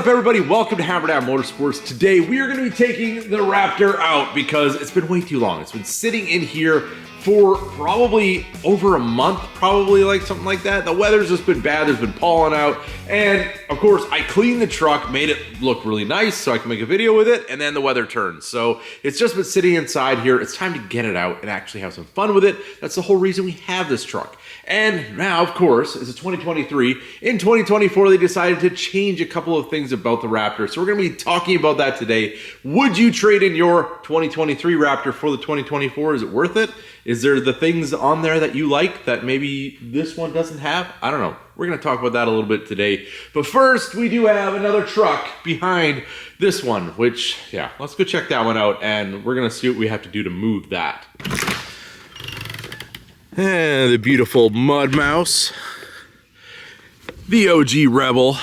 up, everybody? Welcome to Hammerdown Motorsports. Today we are going to be taking the Raptor out because it's been way too long. It's been sitting in here for probably over a month, probably like something like that. The weather's just been bad. There's been pollen out. And of course, I cleaned the truck, made it look really nice so I can make a video with it, and then the weather turns. So it's just been sitting inside here. It's time to get it out and actually have some fun with it. That's the whole reason we have this truck. And now, of course, it's a 2023. In 2024, they decided to change a couple of things about the Raptor. So we're going to be talking about that today. Would you trade in your 2023 Raptor for the 2024? Is it worth it? Is there the things on there that you like that maybe this one doesn't have? I don't know. We're going to talk about that a little bit today. But first, we do have another truck behind this one, which, yeah, let's go check that one out. And we're going to see what we have to do to move that. And the beautiful Mud Mouse, the OG Rebel,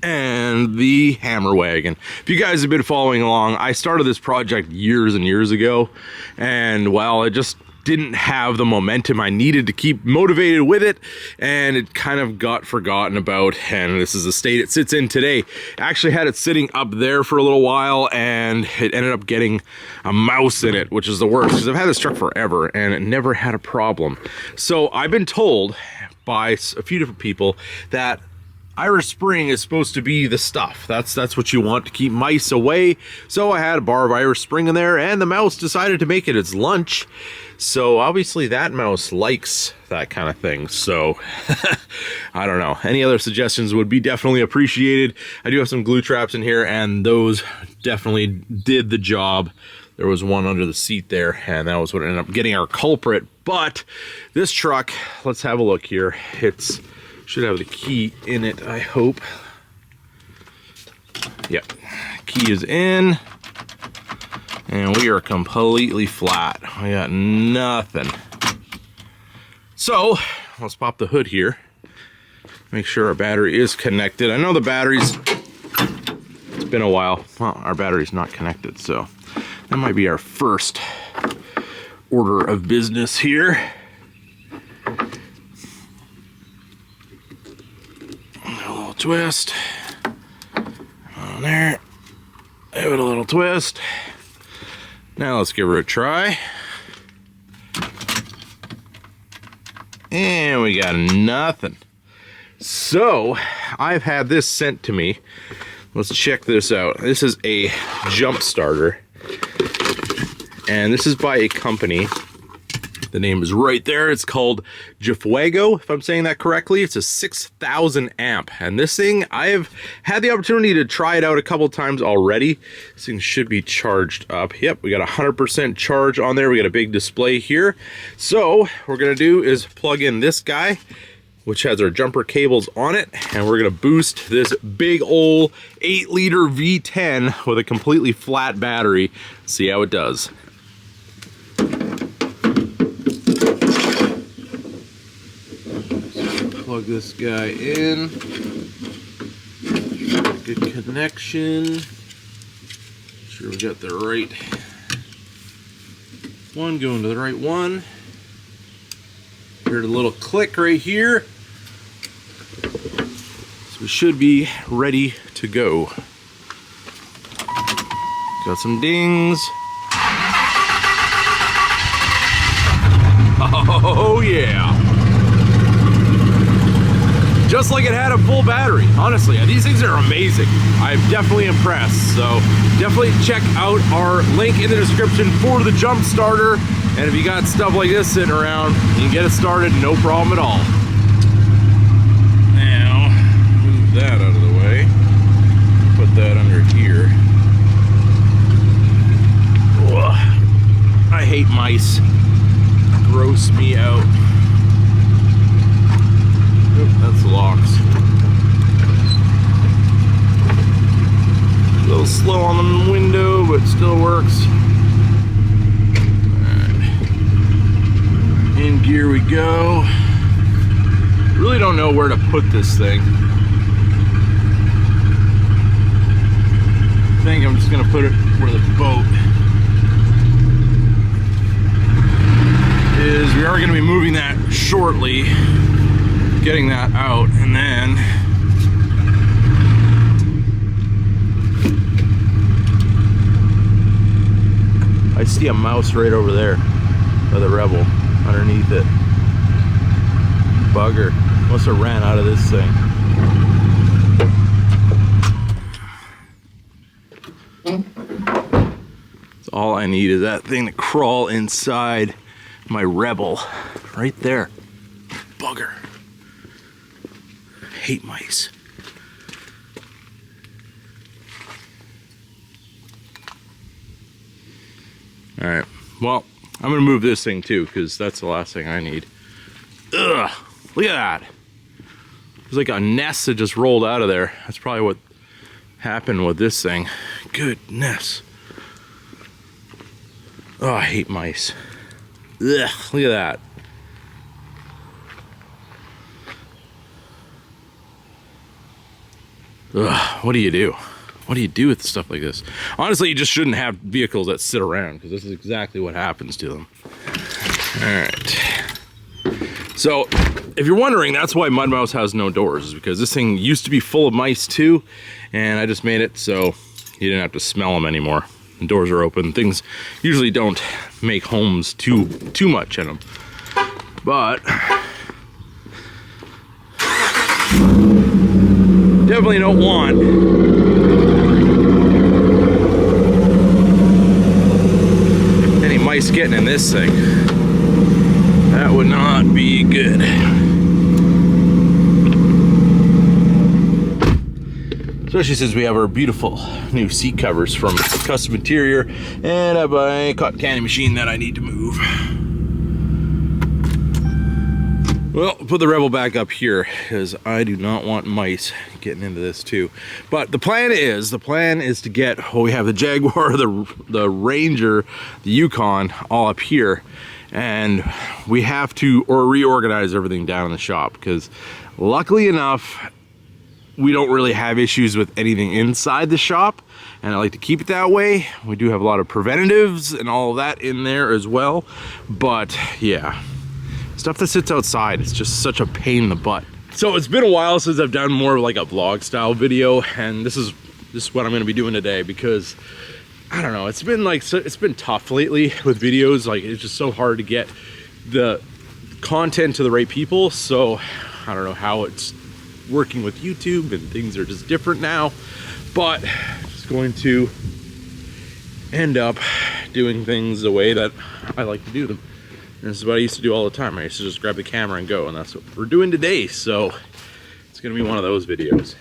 and the Hammer Wagon. If you guys have been following along, I started this project years and years ago, and well, it just didn't have the momentum I needed to keep motivated with it, and it kind of got forgotten about, and this is the state it sits in today. I actually had it sitting up there for a little while, and it ended up getting a mouse in it, which is the worst, because I've had this truck forever, and it never had a problem. So I've been told by a few different people that Irish Spring is supposed to be the stuff. That's what you want to keep mice away. So I had a bar of Irish Spring in there, and the mouse decided to make it its lunch. So obviously that mouse likes that kind of thing. So I don't know. Any other suggestions would be definitely appreciated. I do have some glue traps in here, and those definitely did the job. There was one under the seat there, and that was what ended up getting our culprit. But this truck, let's have a look here. It's should have the key in it, I hope. Yep, key is in. And we are completely flat. We got nothing. So, let's pop the hood here. Make sure our battery is connected. I know the battery's, it's been a while. Well, our battery's not connected, so that might be our first order of business here. A little twist. On there. Give it a little twist. Now let's give her a try. And we got nothing. So I've had this sent to me. Let's check this out. This is a Jumpstarter, and this is by a company. The name is right there. It's called Jumpstarting, if I'm saying that correctly. It's a 6,000 amp. And this thing, I've had the opportunity to try it out a couple times already. This thing should be charged up. Yep, we got 100% charge on there. We got a big display here. So what we're gonna do is plug in this guy, which has our jumper cables on it, and we're gonna boost this big old 8-liter V10 with a completely flat battery. See how it does. Plug this guy in. Good connection. Make sure we got the right one going to the right one. Here's a little click right here. So we should be ready to go. Got some dings. Oh yeah. Just like it had a full battery. Honestly, these things are amazing. I'm definitely impressed. So definitely check out our link in the description for the Jumpstarter. And if you got stuff like this sitting around, you can get it started, no problem at all. Now, move that out of the way. Put that under here. Ugh, I hate mice. Gross me out. That's the locks. A little slow on the window, but still works. Alright. In gear we go. Really don't know where to put this thing. I think I'm just gonna put it where the boat is. We are gonna be moving that shortly. Getting that out, and then I see a mouse right over there by the Rebel, underneath it. Bugger. Must have ran out of this thing. That's all I need is that thing to crawl inside my Rebel. Right there. Bugger. Hate mice. Alright, well, I'm gonna move this thing too, because that's the last thing I need. Ugh, look at that. There's like a nest that just rolled out of there. That's probably what happened with this thing. Goodness. Oh, I hate mice. Ugh, look at that. Ugh, what do you do? What do you do with stuff like this? Honestly, you just shouldn't have vehicles that sit around, because this is exactly what happens to them. Alright. So, if you're wondering, that's why Mud Mouse has no doors, is because this thing used to be full of mice too, and I just made it so you didn't have to smell them anymore. The doors are open. Things usually don't make homes too much in them. But definitely don't want any mice getting in this thing. That would not be good. Especially since we have our beautiful new seat covers from Custom Interior, and I have a cotton candy machine that I need to move. Well, put the Rebel back up here, because I do not want mice getting into this too. But the plan is to get, well, we have the Jaguar, the Ranger, the Yukon all up here, and we have to reorganize everything down in the shop, because luckily enough, we don't really have issues with anything inside the shop, and I like to keep it that way. We do have a lot of preventatives and all of that in there as well, but yeah, stuff that sits outside, it's just such a pain in the butt. So it's been a while since I've done more of like a vlog style video, and this is what I'm going to be doing today, because I don't know, it's been tough lately with videos. Like, it's just so hard to get the content to the right people, so I don't know how it's working with YouTube, and things are just different now, but just going to end up doing things the way that I like to do them. And this is what I used to do all the time. I used to just grab the camera and go, and that's what we're doing today, so it's gonna be one of those videos.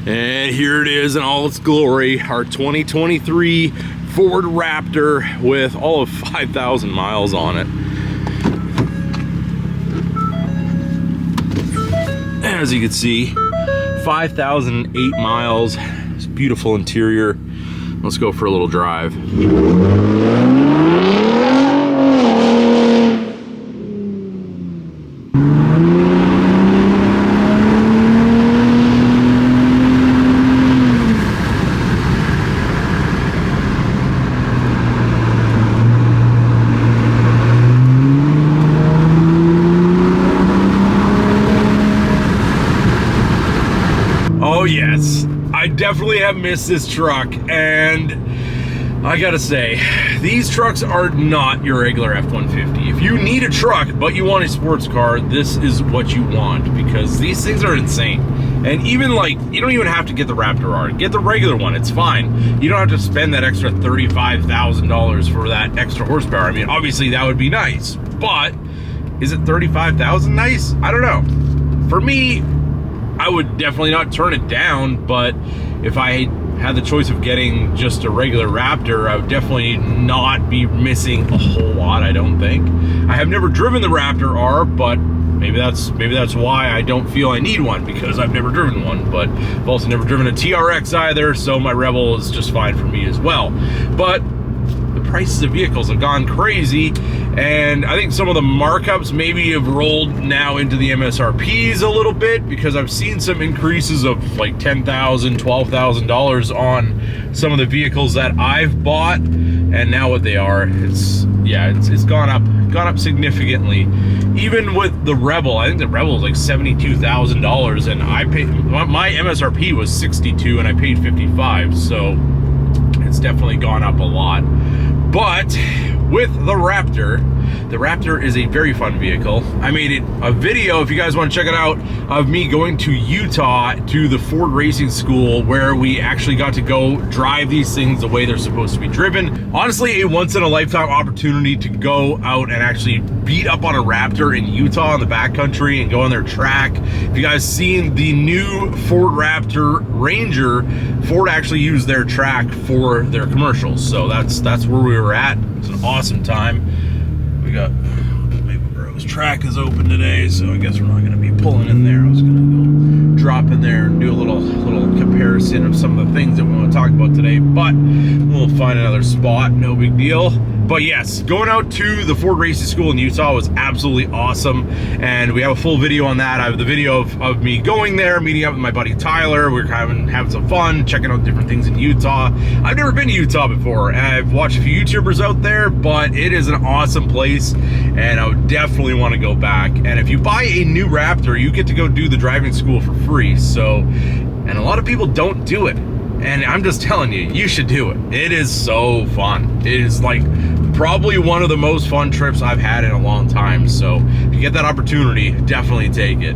And here it is in all its glory, our 2023 Ford Raptor with all of 5,000 miles on it. As you can see, 5,008 miles. It's a beautiful interior. Let's go for a little drive. Oh yes, I definitely have missed this truck, and I gotta say, these trucks are not your regular F-150. If you need a truck, but you want a sports car, this is what you want, because these things are insane. And even like, you don't even have to get the Raptor R. Get the regular one, it's fine. You don't have to spend that extra $35,000 for that extra horsepower. I mean, obviously that would be nice, but is it $35,000 nice? I don't know. For me, I would definitely not turn it down, but if I had the choice of getting just a regular Raptor, I would definitely not be missing a whole lot, I don't think. I have never driven the Raptor R, but maybe that's why I don't feel I need one, because I've never driven one. But I've also never driven a TRX either, so my Rebel is just fine for me as well. But the prices of vehicles have gone crazy, and I think some of the markups maybe have rolled now into the MSRPs a little bit, because I've seen some increases of like $10,000, $12,000 on some of the vehicles that I've bought, and now what they are, it's gone up significantly. Even with the Rebel, I think the Rebel is like $72,000, and I paid, my MSRP was 62 and I paid 55, so it's definitely gone up a lot. But with the Raptor is a very fun vehicle. I made a video, if you guys want to check it out, of me going to Utah to the Ford Racing School, where we actually got to go drive these things the way they're supposed to be driven. Honestly, a once-in-a-lifetime opportunity to go out and actually beat up on a Raptor in Utah in the backcountry and go on their track. If you guys seen the new Ford Raptor Ranger, Ford actually used their track for their commercials, so that's where we were at. It's an awesome time. We got Maple Grove's track is open today, so I guess we're not going to be pulling in there. I was going to go drop in there and do a little comparison of some of the things that we want to talk about today, but we'll find another spot, no big deal. But yes, going out to the Ford Racing School in Utah was absolutely awesome, and we have a full video on that. I have the video of me going there, meeting up with my buddy Tyler. We're having some fun, checking out different things in Utah. I've never been to Utah before, and I've watched a few YouTubers out there, but it is an awesome place, and I would definitely want to go back. And if you buy a new Raptor, you get to go do the driving school for free. So, and a lot of people don't do it. And I'm just telling you, you should do it. It is so fun. It is like probably one of the most fun trips I've had in a long time. So if you get that opportunity, definitely take it.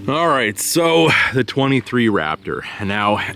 All right, so the 23 Raptor. Now,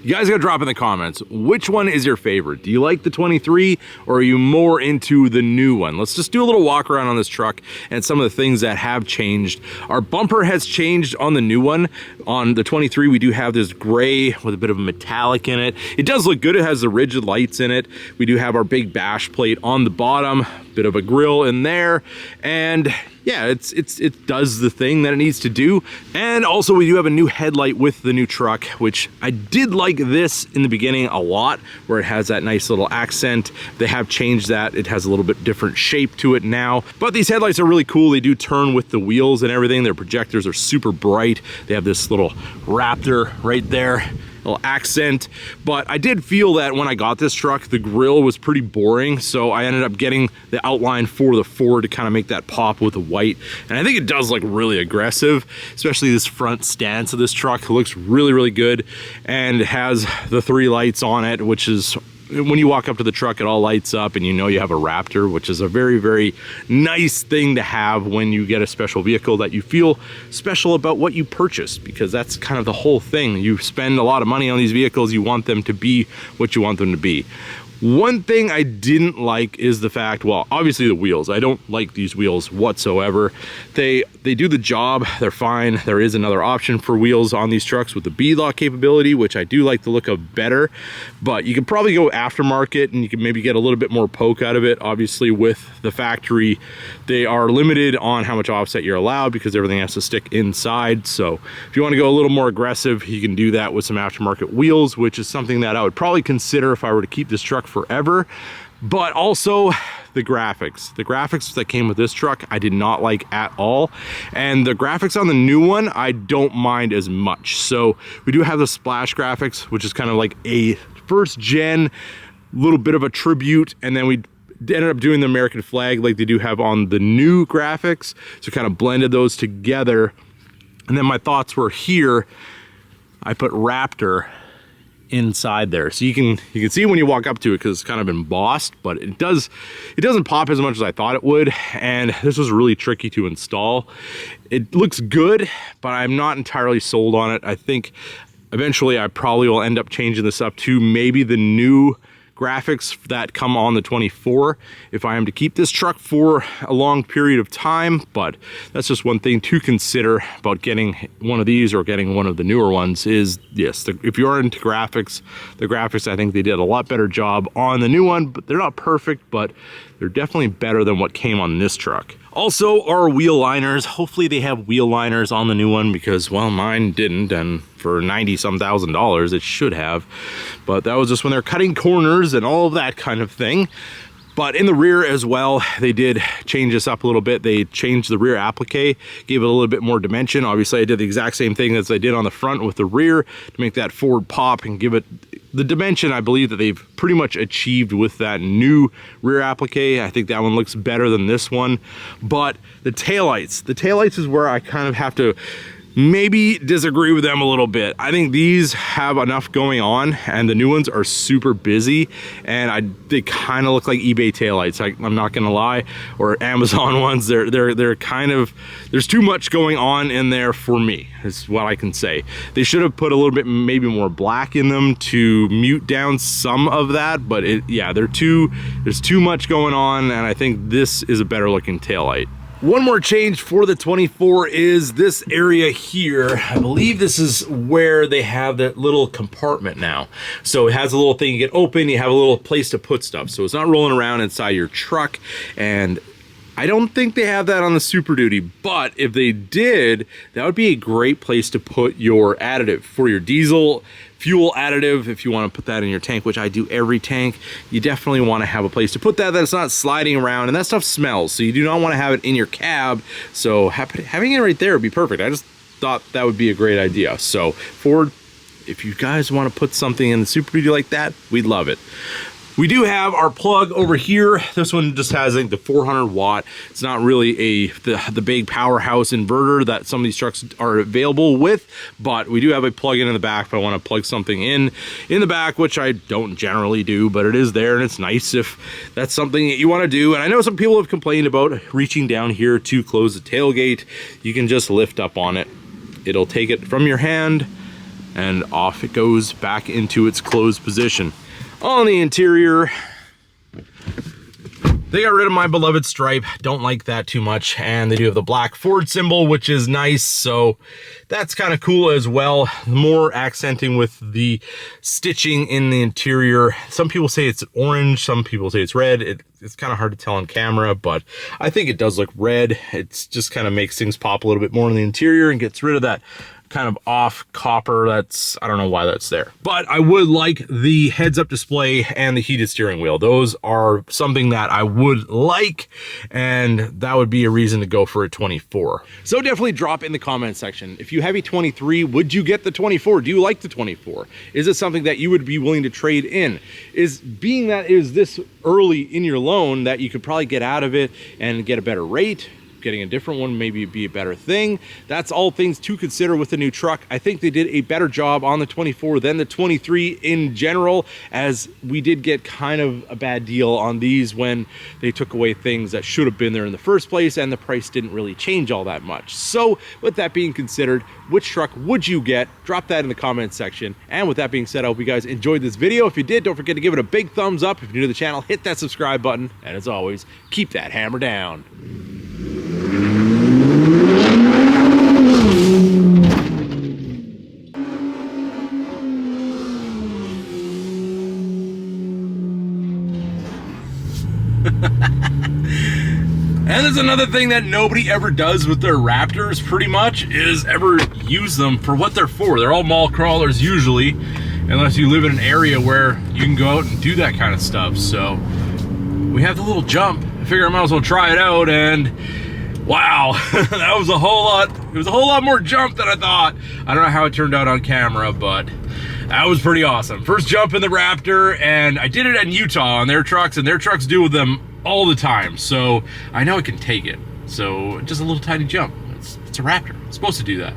you guys gotta drop in the comments, which one is your favorite? Do you like the 23, or are you more into the new one? Let's just do a little walk around on this truck and some of the things that have changed. Our bumper has changed on the new one. On the 23, we do have this gray with a bit of a metallic in it. It does look good. It has the rigid lights in it. We do have our big bash plate on the bottom, bit of a grill in there, and yeah, it does the thing that it needs to do. And also we do have a new headlight with the new truck, which I did like this in the beginning a lot, where it has that nice little accent. They have changed that. It has a little bit different shape to it now. But these headlights are really cool. They do turn with the wheels and everything. Their projectors are super bright. They have this little Raptor right there, little accent. But I did feel that when I got this truck, the grille was pretty boring, so I ended up getting the outline for the Ford to kind of make that pop with the white. And I think it does look really aggressive, especially this front stance of this truck. It looks really, really good, and it has the 3 lights on it, which is, when you walk up to the truck, it all lights up and you know you have a Raptor, which is a very, very nice thing to have when you get a special vehicle, that you feel special about what you purchased, because that's kind of the whole thing. You spend a lot of money on these vehicles, you want them to be what you want them to be. One thing I didn't like is the fact, well, obviously the wheels. I don't like these wheels whatsoever. They do the job, they're fine. There is another option for wheels on these trucks with the beadlock capability, which I do like the look of better, but you can probably go aftermarket and you can maybe get a little bit more poke out of it. Obviously with the factory, they are limited on how much offset you're allowed because everything has to stick inside. So if you want to go a little more aggressive, you can do that with some aftermarket wheels, which is something that I would probably consider if I were to keep this truck forever. But also the graphics that came with this truck, I did not like at all, and the graphics on the new one I don't mind as much. So we do have the splash graphics, which is kind of like a first gen little bit of a tribute, and then we ended up doing the American flag like they do have on the new graphics, so kind of blended those together. And then my thoughts were here, I put Raptor inside there, so you can see when you walk up to it, because it's kind of embossed, but it doesn't pop as much as I thought it would, and this was really tricky to install. It looks good, but I'm not entirely sold on it. I think eventually I probably will end up changing this up to maybe the new graphics that come on the 24 if I am to keep this truck for a long period of time. But that's just one thing to consider about getting one of these or getting one of the newer ones is, yes, if you're into graphics, the graphics, I think they did a lot better job on the new one, but they're not perfect, but they're definitely better than what came on this truck. Also, our wheel liners, hopefully they have wheel liners on the new one because, well, mine didn't, and for $90-some thousand it should have. But that was just when they're cutting corners and all of that kind of thing. But in the rear as well, they did change this up a little bit. They changed the rear applique, gave it a little bit more dimension. Obviously, I did the exact same thing as I did on the front with the rear to make that Ford pop and give it the dimension I believe that they've pretty much achieved with that new rear applique. I think that one looks better than this one. But the taillights is where I kind of have to maybe disagree with them a little bit. I think these have enough going on, and the new ones are super busy, and they kind of look like eBay taillights. I'm not gonna lie, or Amazon ones. They're kind of, there's too much going on in there for me, is what I can say. They should have put a little bit maybe more black in them to mute down some of that, but yeah, there's too much going on, and I think this is a better looking taillight. One more change for the 24 is this area here. I believe this is where they have that little compartment now. So it has a little thing you get open, you have a little place to put stuff. So it's not rolling around inside your truck. And I don't think they have that on the Super Duty, but if they did, that would be a great place to put your additive for your diesel fuel additive. If you want to put that in your tank, which I do every tank, you definitely want to have a place to put that that's not sliding around, and that stuff smells, so you do not want to have it in your cab. So having it right there would be perfect. I just thought that would be a great idea. So Ford, if you guys want to put something in the Super Duty like that, we'd love it. We do have our plug over here. This one just has, I think, the 400 watt. It's not really the big powerhouse inverter that some of these trucks are available with, but we do have a plug-in in the back if I want to plug something in the back, which I don't generally do, but it is there, and it's nice if that's something that you want to do. And I know some people have complained about reaching down here to close the tailgate. You can just lift up on it. It'll take it from your hand, and off it goes back into its closed position. On the interior, they got rid of my beloved stripe. Don't like that too much. And they do have the black Ford symbol, which is nice. So that's kind of cool as well. More accenting with the stitching in the interior. Some people say it's orange. Some people say it's red. It's kind of hard to tell on camera, but I think it does look red. It's just kind of makes things pop a little bit more in the interior and gets rid of that kind of off copper. I don't know why that's there, but I would like the heads-up display and the heated steering wheel. Those are something that I would like, and that would be a reason to go for a 24. So definitely drop in the comment section. If you have a 23, would you get the 24? Do you like the 24? Is it something that you would be willing to trade in? Being that it is this early in your loan that you could probably get out of it and get a better rate, getting a different one maybe be a better thing. That's all things to consider with the new truck. I think they did a better job on the 24 than the 23 in general, as we did get kind of a bad deal on these when they took away things that should have been there in the first place, and the price didn't really change all that much. So with that being considered, which truck would you get? Drop that in the comment section. And with that being said, I hope you guys enjoyed this video. If you did, don't forget to give it a big thumbs up. If you're new to the channel, hit that subscribe button, and as always, keep that hammer down. And there's another thing that nobody ever does with their Raptors, pretty much, is ever use them for what they're for. They're all mall crawlers usually, unless you live in an area where you can go out and do that kind of stuff. So we have the little jump. I figure I might as well try it out, and wow, that was a whole lot. It was a whole lot more jump than I thought. I don't know how it turned out on camera, but that was pretty awesome. First jump in the Raptor, and I did it in Utah on their trucks, and their trucks do with them all the time. So I know I can take it. So just a little tiny jump. It's a Raptor. It's supposed to do that.